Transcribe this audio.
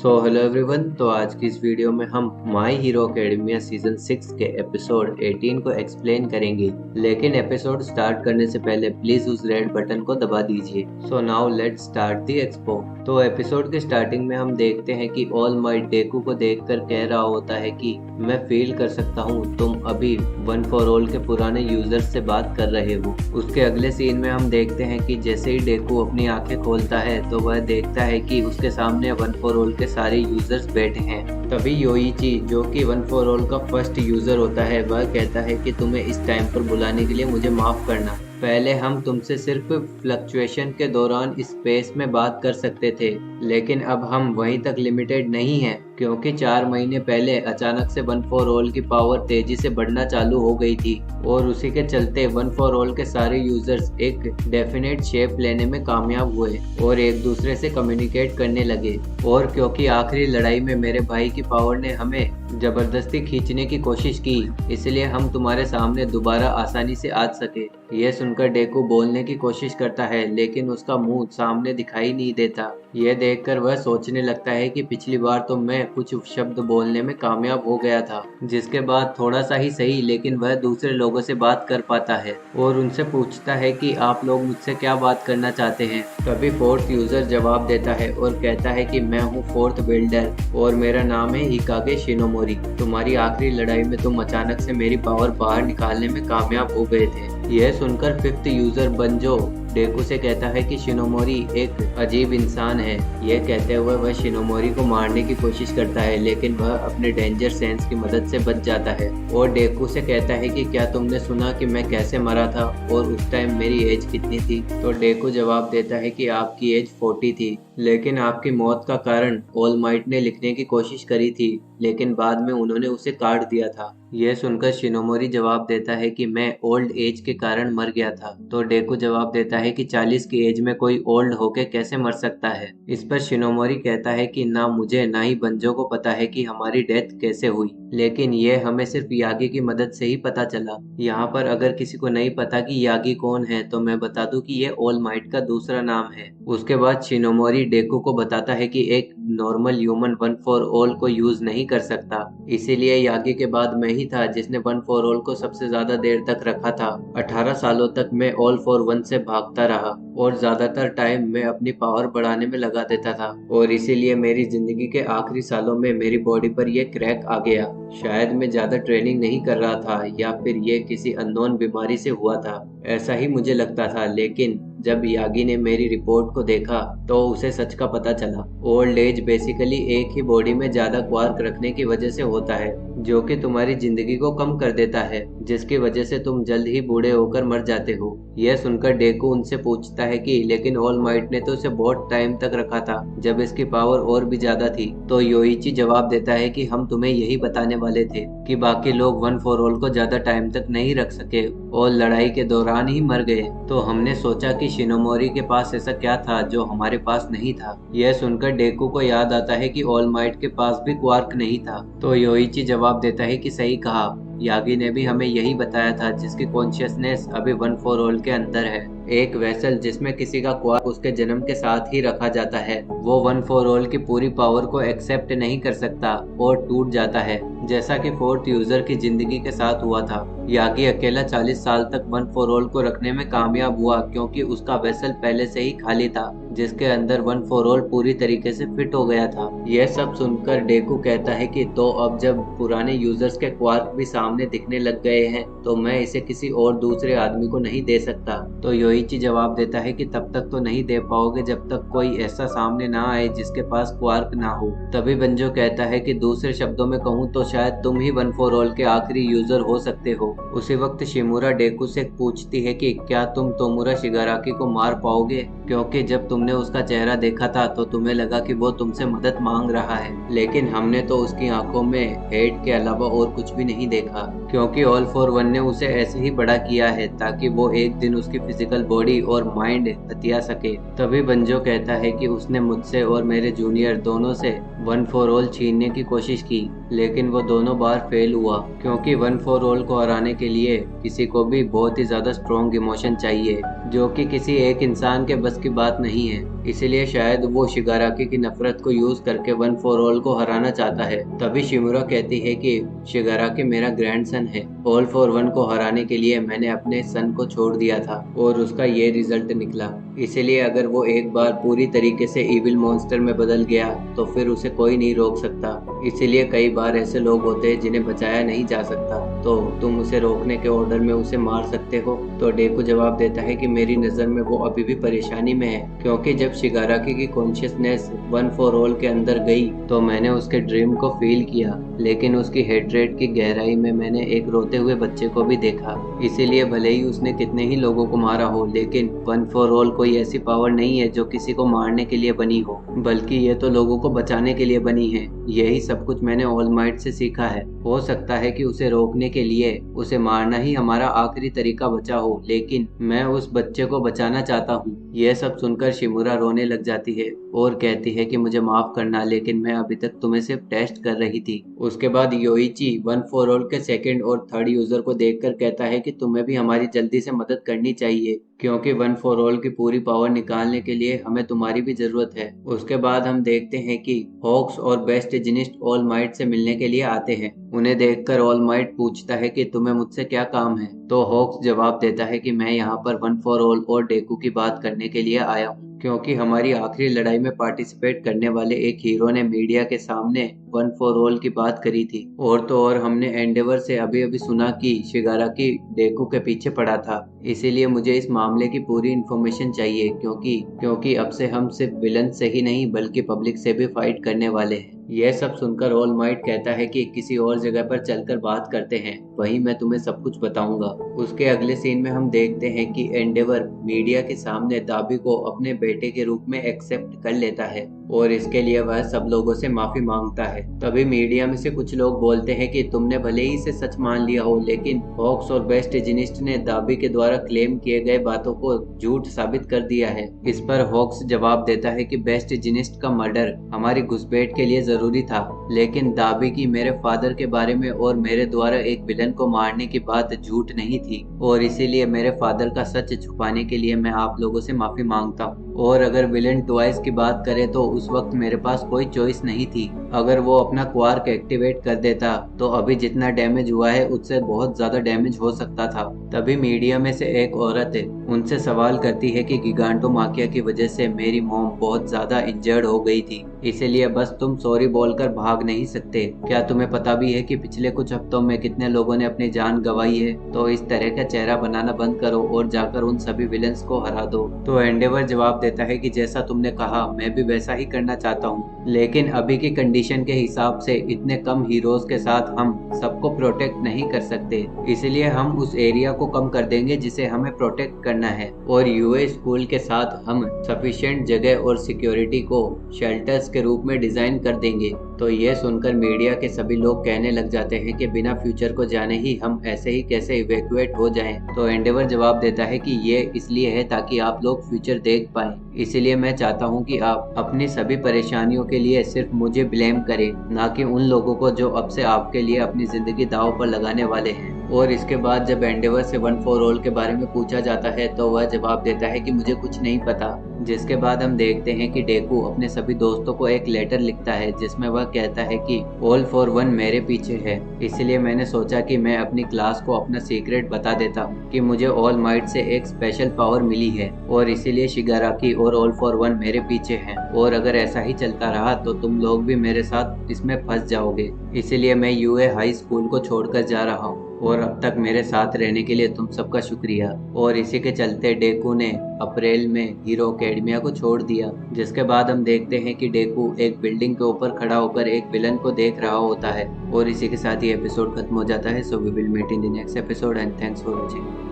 Hello everyone. तो आज की इस वीडियो में हम माई हीरो अकेडमिया सीजन 6 के एपिसोड 18 को एक्सप्लेन करेंगे। लेकिन एपिसोड स्टार्ट करने से पहले प्लीज उस रेड बटन को दबा दीजिए। So now let's start the expo. तो एपिसोड के स्टार्टिंग में हम देखते हैं कि ऑल माइट डेकू को देखकर कह रहा होता है कि मैं फील कर सकता हूँ तुम अभी वन फॉर ऑल के पुराने यूजर्स से बात कर रहे हो। उसके अगले सीन में हम देखते हैं कि जैसे ही डेकू अपनी आंखें खोलता है तो वह देखता है कि उसके सामने वन फॉर ऑल के सारे यूजर्स बैठे हैं। तभी योइची, जो कि वन फॉर ऑल का फर्स्ट यूजर होता है, वह कहता है कि तुम्हें इस टाइम पर बुलाने के लिए मुझे माफ करना। पहले हम तुमसे सिर्फ फ्लक्चुएशन के दौरान स्पेस में बात कर सकते थे, लेकिन अब हम वहीं तक लिमिटेड नहीं हैं, क्योंकि 4 महीने पहले अचानक से वन फॉर ऑल की पावर तेजी से बढ़ना चालू हो गई थी और उसी के चलते वन फॉर ऑल के सारे यूजर्स एक डेफिनेट शेप लेने में कामयाब हुए और एक दूसरे से कम्युनिकेट करने लगे। और क्योंकि आखिरी लड़ाई में मेरे भाई की पावर ने हमें जबरदस्ती खींचने की कोशिश की, इसलिए हम तुम्हारे सामने दोबारा आसानी से आ सके। यह सुनकर डेकू बोलने की कोशिश करता है, लेकिन उसका मुंह सामने दिखाई नहीं देता। यह देखकर वह सोचने लगता है कि पिछली बार तो मैं कुछ शब्द बोलने में कामयाब हो गया था, जिसके बाद थोड़ा सा ही सही लेकिन वह दूसरे लोगों से बात कर पाता है और उनसे पूछता है कि आप लोग मुझसे क्या बात करना चाहते हैं। तभी फोर्थ यूजर जवाब देता है और कहता है कि मैं हूँ फोर्थ बिल्डर और मेरा नाम है हिकागे शिनोमोरी। तुम्हारी आखिरी लड़ाई में तुम अचानक से मेरी पावर बाहर निकालने में कामयाब हो गए थे। यह सुनकर फिफ्थ यूजर बंजो डेकू से कहता है कि शिनोमोरी एक अजीब इंसान है। यह कहते हुए वह शिनोमोरी को मारने की कोशिश करता है, लेकिन वह अपने डेंजर सेंस की मदद से बच जाता है और डेकू से कहता है कि क्या तुमने सुना कि मैं कैसे मरा था और उस टाइम मेरी एज कितनी थी। तो डेकू जवाब देता है कि आपकी एज 40 थी, लेकिन आपकी मौत का कारण ऑल माइट ने लिखने की कोशिश करी थी, लेकिन बाद में उन्होंने उसे काट दिया था। यह सुनकर शिनोमोरी जवाब देता है कि मैं ओल्ड एज के कारण मर गया था। तो डेकू जवाब देता है कि 40 की एज में कोई ओल्ड होके कैसे मर सकता है। इस पर शिनोमोरी कहता है कि ना मुझे ना ही बंजो को पता है कि हमारी डेथ कैसे हुई, लेकिन यह हमें सिर्फ यागी की मदद से ही पता चला। यहाँ पर अगर किसी को नहीं पता कि यागी कौन है तो मैं बता दूं कि यह ऑल माइट का दूसरा नाम है। उसके बाद शिनोमोरी डेकू को बताता है कि एक normal human one for all को यूज नहीं कर सकता, इसीलिए यागी के बाद मैं ही था जिसने वन फॉर ऑल को सबसे ज्यादा देर तक रखा था। 18 सालों तक मैं ऑल फॉर वन से भागता रहा और ज्यादातर टाइम मैं अपनी पावर बढ़ाने में लगा देता था और इसीलिए मेरी जिंदगी के आखिरी सालों में मेरी बॉडी पर यह क्रैक आ गया। शायद मैं ज्यादा ट्रेनिंग नहीं कर रहा था या फिर यह किसी अननोन बीमारी से हुआ था, ऐसा ही मुझे लगता था। लेकिन जब यागी ने मेरी रिपोर्ट को देखा तो उसे सच का पता चला। ओल्ड एज बेसिकली एक ही बॉडी में ज्यादा क्वार्क रखने की वजह से होता है, जो कि तुम्हारी जिंदगी को कम कर देता है, जिसकी वजह से तुम जल्द ही बूढ़े होकर मर जाते हो। यह सुनकर डेकू उनसे पूछता है कि लेकिन ऑल माइट ने तो उसे बहुत टाइम तक रखा था जब इसकी पावर और भी ज्यादा थी। तो योइची जवाब देता है कि हम तुम्हें यही बताने वाले थे कि बाकी लोग वन फॉर ऑल को ज्यादा टाइम तक नहीं रख सके और लड़ाई के दौरान ही मर गए। तो हमने सोचा कि शिनोमोरी के पास ऐसा क्या था जो हमारे पास नहीं था। यह सुनकर डेकू को याद आता है कि ऑल माइट के पास भी क्वार्क नहीं था। तो योइची जवाब देता है कि सही कहा, यागी ने भी हमें यही बताया था जिसकी कॉन्शियसनेस अभी वन फॉर ऑल के अंदर है। एक वेसल जिसमें किसी का क्वार्क उसके जन्म के साथ ही रखा जाता है, वो वन फॉर ऑल की पूरी पावर को एक्सेप्ट नहीं कर सकता और टूट जाता है, जैसा कि फोर्थ यूजर की जिंदगी के साथ हुआ था। यागी अकेला 40 साल तक वन फॉर ऑल को रखने में कामयाब हुआ क्योंकि उसका वेसल पहले से ही खाली था, जिसके अंदर वन फॉर ऑल पूरी तरीके से फिट हो गया था। यह सब सुनकर डेकू कहता है कि तो अब जब पुराने यूजर्स के क्वार्क भी सामने दिखने लग गए हैं तो मैं इसे किसी और दूसरे आदमी को नहीं दे सकता। तो योइची जवाब देता है कि तब तक तो नहीं दे पाओगे जब तक कोई ऐसा सामने ना आए जिसके पास क्वार्क ना हो। तभी बंजो कहता है कि दूसरे शब्दों में कहूँ तो शायद तुम ही वन फॉर ऑल के आखिरी यूजर हो सकते हो। उसी वक्त शिमुरा डेकू से पूछती है कि क्या तुम तोमुरा शिगाराकी को मार पाओगे, क्योंकि जब तुमने उसका चेहरा देखा था तो तुम्हें लगा कि वो तुमसे मदद मांग रहा है, लेकिन हमने तो उसकी आंखों में हेट के अलावा और कुछ भी नहीं देखा, क्योंकि ऑल फॉर वन ने उसे ऐसे ही बड़ा किया है ताकि वो एक दिन उसकी फिजिकल बॉडी और माइंड हथिया सके। तभी बंजो कहता है कि उसने मुझसे और मेरे जूनियर दोनों से वन फॉर ऑल छीनने की कोशिश की, लेकिन वो दोनों बार फेल हुआ, क्योंकि वन फॉर ऑल को हराने के लिए किसी को भी बहुत ही ज्यादा स्ट्रॉन्ग इमोशन चाहिए, जो कि किसी एक इंसान के बस की बात नहीं है। इसलिए शायद वो शिगाराकी की नफरत को यूज करके वन फॉर ऑल को हराना चाहता है। तभी शिमुरा कहती है कि शिगाराकी मेरा ग्रैंडसन है, ऑल फॉर वन को हराने के लिए मैंने अपने सन को छोड़ दिया था और उसका ये रिजल्ट निकला। इसलिए अगर वो एक बार पूरी तरीके से इविल मॉन्स्टर में बदल गया तो फिर उसे कोई नहीं रोक सकता। इसीलिए कई बार ऐसे लोग होते हैं जिन्हें बचाया नहीं जा सकता, तो तुम उसे रोकने के ऑर्डर में उसे मार सकते हो। तो डेकू जवाब देता है कि मेरी नजर में वो अभी भी परेशानी में है, क्योंकि जब शिगाराकी की कॉन्शियसनेस वन फॉर ऑल के अंदर गई तो मैंने उसके ड्रीम को फील किया, लेकिन उसकी हेट्रेड की गहराई में मैंने एक रोते हुए बच्चे को भी देखा। इसीलिए भले ही उसने कितने ही लोगों को मारा हो, लेकिन वन फॉर ऑल कोई ऐसी पावर नहीं है जो किसी को मारने के लिए बनी हो, बल्कि ये तो लोगों को बचाने के लिए बनी है। यही सब कुछ मैंने ऑल माइट से सीखा है। हो सकता है कि उसे रोकने के लिए उसे मारना ही हमारा आखिरी तरीका बचा हो, लेकिन मैं उस बच्चे को बचाना चाहता हूँ। यह सब सुनकर शिमुरा रोने लग जाती है और कहती है कि मुझे माफ करना, लेकिन मैं अभी तक तुम्हें सिर्फ टेस्ट कर रही थी। उसके बाद योइची वन फॉर ऑल के सेकंड और थर्ड यूजर को देखकर कहता है कि तुम्हें भी हमारी जल्दी से मदद करनी चाहिए, क्योंकि वन फॉर ऑल की पूरी पावर निकालने के लिए हमें तुम्हारी भी जरूरत है। उसके बाद हम देखते हैं कि हॉक्स और बेस्ट जिनिस्ट ऑल माइट से मिलने के लिए आते हैं। उन्हें देखकर ऑल माइट पूछता है कि तुम्हें मुझसे क्या काम है, तो हॉक्स जवाब देता है कि मैं यहाँ पर वन फॉर ऑल और डेकू की बात करने के लिए आया हूँ, क्योंकि हमारी आखिरी लड़ाई में पार्टिसिपेट करने वाले एक हीरो ने मीडिया के सामने वन फॉर ऑल की बात करी थी। और तो और हमने एंडेवर से अभी अभी सुना कि शिगाराकी डेकू के पीछे पड़ा था। इसीलिए मुझे इस मामले की पूरी इन्फॉर्मेशन चाहिए, क्योंकि अब से हम सिर्फ विलन से ही नहीं बल्कि पब्लिक से भी फाइट करने वाले हैं। यह सब सुनकर ऑल माइट कहता है कि किसी और जगह पर चलकर बात करते हैं, वहीं मैं तुम्हें सब कुछ बताऊंगा। उसके अगले सीन में हम देखते हैं कि एंडेवर मीडिया के सामने दाबी को अपने बेटे के रूप में एक्सेप्ट कर लेता है और इसके लिए वह सब लोगों से माफी मांगता है। तभी मीडिया में से कुछ लोग बोलते हैं कि तुमने भले ही इसे सच मान लिया हो, लेकिन हॉक्स और बेस्ट जिनिस्ट ने दाबी के द्वारा क्लेम किए गए बातों को झूठ साबित कर दिया है। इस पर हॉक्स जवाब देता है कि बेस्ट जिनिस्ट का मर्डर हमारी घुसपैठ के लिए जरूरी था, लेकिन दाबी की मेरे फादर के बारे में और मेरे द्वारा एक विलन को मारने की बात झूठ नहीं थी, और इसीलिए मेरे फादर का सच छुपाने के लिए मैं आप लोगों से माफी मांगता हूँ। और अगर विलन ट्वाइस की बात करें तो उस वक्त मेरे पास कोई चॉइस नहीं थी। अगर वो अपना क्वार्क एक्टिवेट कर देता तो अभी जितना डैमेज हुआ है उससे बहुत ज्यादा डैमेज हो सकता था। तभी मीडिया में से एक औरत उनसे सवाल करती है कि गिगांटोमाकिया की वजह से मेरी मॉम बहुत ज्यादा इंजर्ड हो गई थी, इसलिए बस तुम सॉरी बोलकर भाग नहीं सकते। क्या तुम्हें पता भी है कि पिछले कुछ हफ्तों में कितने लोगों ने अपनी जान गंवाई है? तो इस तरह का चेहरा बनाना बंद करो और जाकर उन सभी विलन्स को हरा दो। तो एंडेवर जवाब देता है कि जैसा तुमने कहा मैं भी वैसा ही करना चाहता हूँ, लेकिन अभी की कंडीशन के हिसाब से इतने कम हीरोज के साथ हम सबको प्रोटेक्ट नहीं कर सकते, इसलिए हम उस एरिया को कम कर देंगे जिसे हमें प्रोटेक्ट करना है, और यूए स्कूल के साथ हम सफिशिएंट जगह और सिक्योरिटी को शेल्टर्स के रूप में डिजाइन कर देंगे। तो ये सुनकर मीडिया के सभी लोग कहने लग जाते हैं कि बिना फ्यूचर को जाने ही हम ऐसे ही कैसे इवैक्यूएट हो जाएं। तो एंडेवर जवाब देता है कि ये इसलिए है ताकि आप लोग फ्यूचर देख पाएं, इसलिए मैं चाहता हूं कि आप अपनी सभी परेशानियों के लिए सिर्फ मुझे ब्लेम करें, ना कि उन लोगों को जो अब से आपके लिए अपनी जिंदगी दांव पर लगाने वाले हैं। और इसके बाद जब एंडेवर से वन फॉर ऑल के बारे में पूछा जाता है तो वह जवाब देता है कि मुझे कुछ नहीं पता। जिसके बाद हम देखते हैं कि डेकू अपने सभी दोस्तों को एक लेटर लिखता है जिसमें वह कहता है कि ऑल फॉर वन मेरे पीछे है, इसलिए मैंने सोचा कि मैं अपनी क्लास को अपना सीक्रेट बता देता हूँ कि मुझे ऑल माइट से एक स्पेशल पावर मिली है, और इसीलिए शिगाराकी और ऑल फॉर वन मेरे पीछे हैं, और अगर ऐसा ही चलता रहा तो तुम लोग भी मेरे साथ इसमें फंस जाओगे। इसलिए मैं यूए हाई स्कूल को छोड़कर जा रहा हूँ, और अब तक मेरे साथ रहने के लिए तुम सबका शुक्रिया। और इसी के चलते डेकू ने अप्रैल में हीरो एकेडमिया को छोड़ दिया। जिसके बाद हम देखते हैं कि डेकू एक बिल्डिंग के ऊपर खड़ा होकर एक विलन को देख रहा होता है, और इसी के साथ ही एपिसोड खत्म हो जाता है। So we will meet in the next episode and thanks for watching.